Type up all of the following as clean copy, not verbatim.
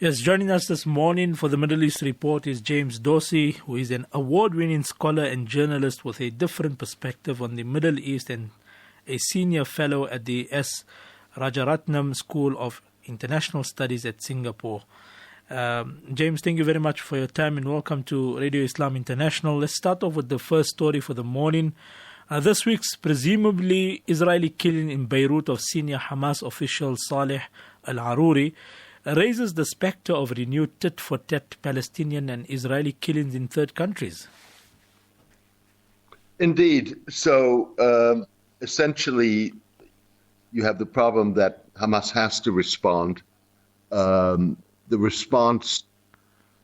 Yes, joining us this morning for the Middle East Report is James Dorsey, who is an award-winning scholar and journalist with a different perspective on the Middle East and a senior fellow at the S. Rajaratnam School of International Studies at Singapore. James, thank you very much for your time and welcome to Radio Islam International. Let's start off with the first story for the morning. This week's presumably Israeli killing in Beirut of senior Hamas official Saleh al-Aruri raises the specter of renewed tit-for-tat Palestinian and Israeli killings in third countries. Indeed. So essentially, you have the problem that Hamas has to respond. The response,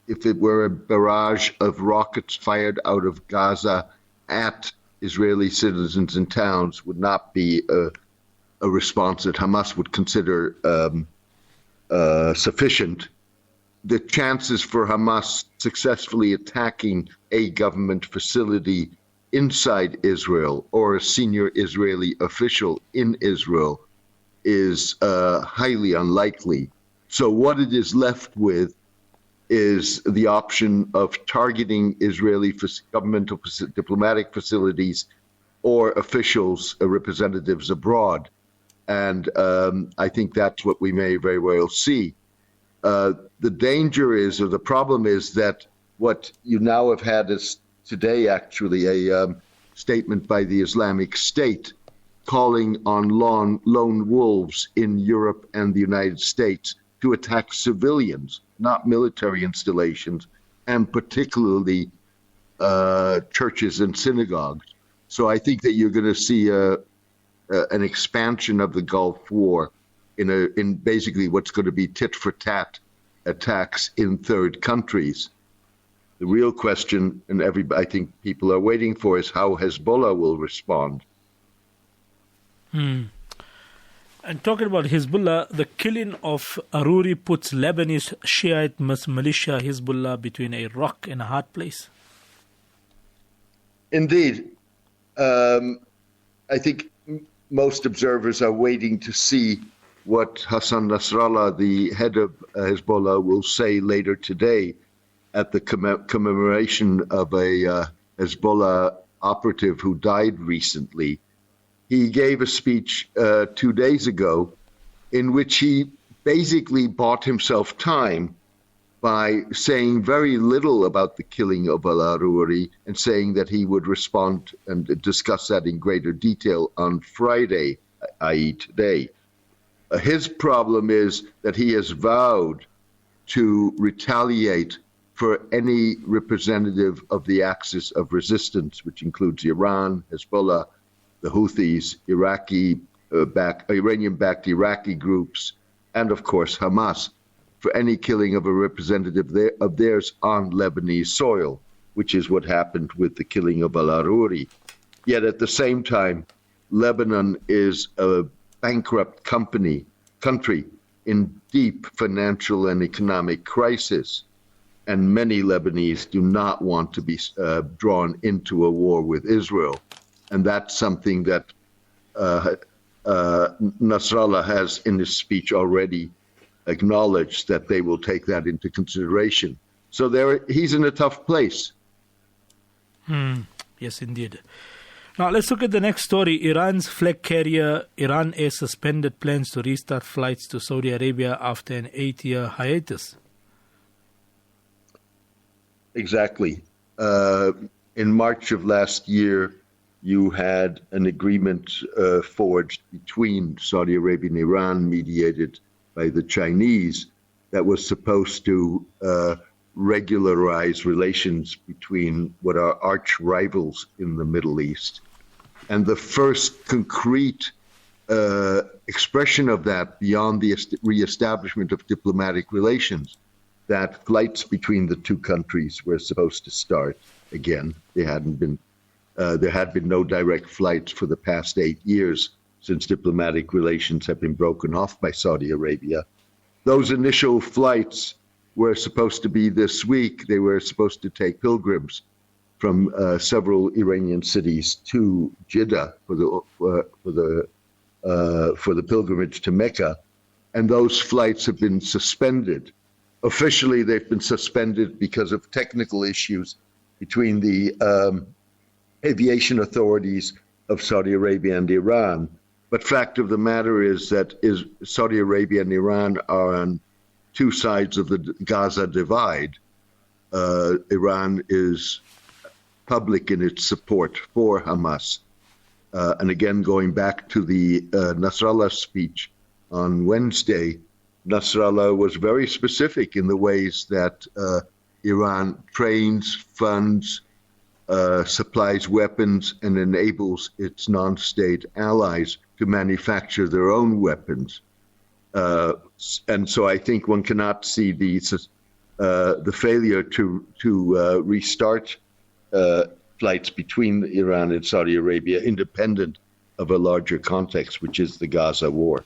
if it were a barrage of rockets fired out of Gaza at Israeli citizens and towns, would not be a response that Hamas would consider sufficient. The chances for Hamas successfully attacking a government facility inside Israel or a senior Israeli official in Israel is highly unlikely. So what it is left with is the option of targeting Israeli governmental diplomatic facilities or officials, representatives abroad. And I think that's what we may very well see. The danger is, or the problem is, that what you now have had is today actually a statement by the Islamic State calling on lone wolves in Europe and the United States to attack civilians, not military installations, and particularly churches and synagogues. So I think that you're going to see an expansion of the Gulf War in basically what's going to be tit-for-tat attacks in third countries. The real question, and I think people are waiting for, is how Hezbollah will respond. And talking about Hezbollah, the killing of Aruri puts Lebanese Shiite militia Hezbollah between a rock and a hard place. Indeed. I think most observers are waiting to see what Hassan Nasrallah, the head of Hezbollah, will say later today at the commemoration of a Hezbollah operative who died recently. He gave a speech 2 days ago in which he basically bought himself time by saying very little about the killing of al-Aruri and saying that he would respond and discuss that in greater detail on Friday, i.e. today. His problem is that he has vowed to retaliate for any representative of the axis of resistance, which includes Iran, Hezbollah, the Houthis, Iranian-backed Iraqi groups, and of course Hamas, for any killing of a representative of theirs on Lebanese soil, which is what happened with the killing of al-Aruri. Yet at the same time, Lebanon is a bankrupt country in deep financial and economic crisis, and many Lebanese do not want to be drawn into a war with Israel. And that's something that Nasrallah has in his speech already acknowledged, that they will take that into consideration. So he's in a tough place. Yes, indeed. Now, let's look at the next story. Iran's flag carrier, Iran Air, suspended plans to restart flights to Saudi Arabia after an 8-year hiatus. Exactly. In March of last year, you had an agreement forged between Saudi Arabia and Iran, mediated by the Chinese, that was supposed to regularize relations between what are arch rivals in the Middle East. And the first concrete expression of that, beyond the reestablishment of diplomatic relations, that flights between the two countries were supposed to start again. There had been no direct flights for the past 8 years since diplomatic relations have been broken off by Saudi Arabia. Those initial flights were supposed to be this week. They were supposed to take pilgrims from several Iranian cities to Jeddah for the pilgrimage to Mecca, and those flights have been suspended. Officially, they've been suspended because of technical issues between the aviation authorities of Saudi Arabia and Iran. But fact of the matter is that Saudi Arabia and Iran are on two sides of the Gaza divide. Iran is public in its support for Hamas. And again, going back to the Nasrallah speech on Wednesday, Nasrallah was very specific in the ways that Iran trains, funds, supplies weapons, and enables its non-state allies to manufacture their own weapons. And so I think one cannot see the failure to restart flights between Iran and Saudi Arabia independent of a larger context, which is the Gaza war.